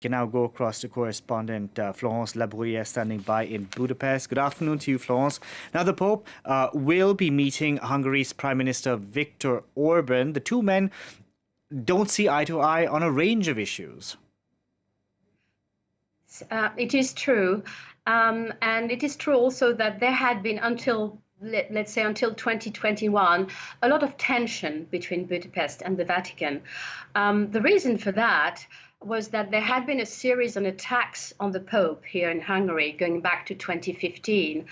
Can now go across to correspondent Florence La Bruyere standing by in Budapest. Good afternoon to you, Florence. Now, the Pope will be meeting Hungary's Prime Minister Viktor Orban. The two men don't see eye to eye on a range of issues. It is true. And it is true also that there had been let's say until 2021, a lot of tension between Budapest and the Vatican. The reason for that was that there had been a series of attacks on the Pope here in Hungary going back to 2015,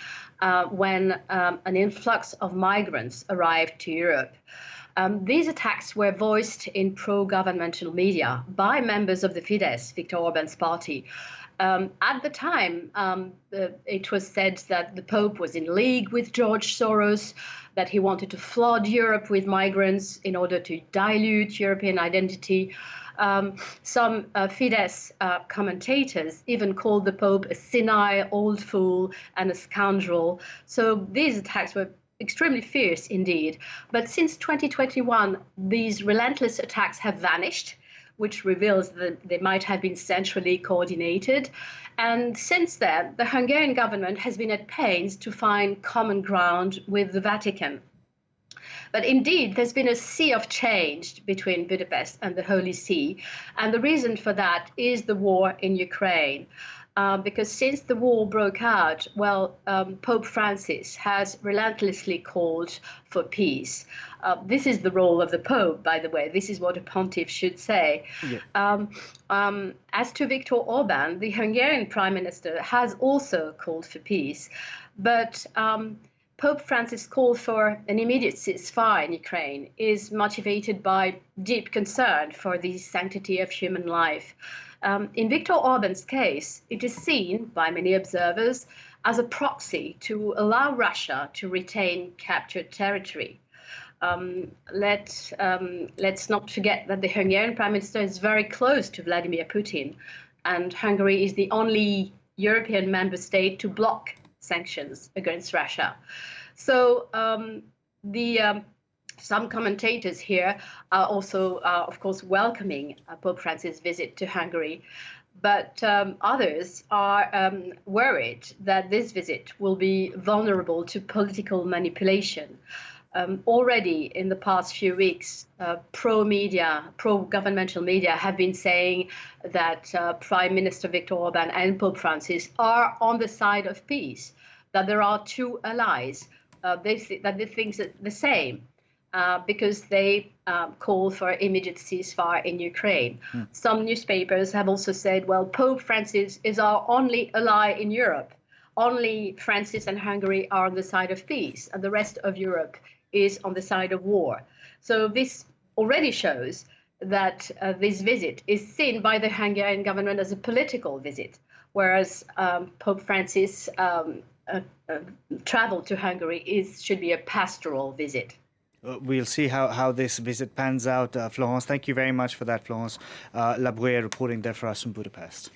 when an influx of migrants arrived to Europe. These attacks were voiced in pro-governmental media by members of the Fidesz, Viktor Orban's party. At the time, it was said that the Pope was in league with George Soros, that he wanted to flood Europe with migrants in order to dilute European identity. Some Fidesz commentators even called the Pope a senile old fool and a scoundrel. So these attacks were extremely fierce indeed. But since 2021, these relentless attacks have vanished, which reveals that they might have been centrally coordinated. And since then, the Hungarian government has been at pains to find common ground with the Vatican. But indeed, there's been a sea of change between Budapest and the Holy See. And the reason for that is the war in Ukraine. Because since the war broke out, Pope Francis has relentlessly called for peace. This is the role of the Pope, by the way. This is what a pontiff should say. Yeah. As to Viktor Orban, the Hungarian Prime Minister has also called for peace. But Pope Francis' call for an immediate ceasefire in Ukraine is motivated by deep concern for the sanctity of human life. In Viktor Orban's case, it is seen by many observers as a proxy to allow Russia to retain captured territory. Let's not forget that the Hungarian Prime Minister is very close to Vladimir Putin, and Hungary is the only European member state to block sanctions against Russia. So some commentators here are also, of course, welcoming Pope Francis' visit to Hungary. But others are worried that this visit will be vulnerable to political manipulation. Already in the past few weeks, pro-governmental media have been saying that Prime Minister Viktor Orban and Pope Francis are on the side of peace, that there are two allies, that they think the same. Because they call for immediate ceasefire in Ukraine. Some newspapers have also said, well, Pope Francis is our only ally in Europe. Only Francis and Hungary are on the side of peace, and the rest of Europe is on the side of war. So this already shows that this visit is seen by the Hungarian government as a political visit, whereas Pope Francis' travel to Hungary should be a pastoral visit. We'll see how this visit pans out, Florence. Thank you very much for that, Florence La Bruyere, reporting there for us from Budapest.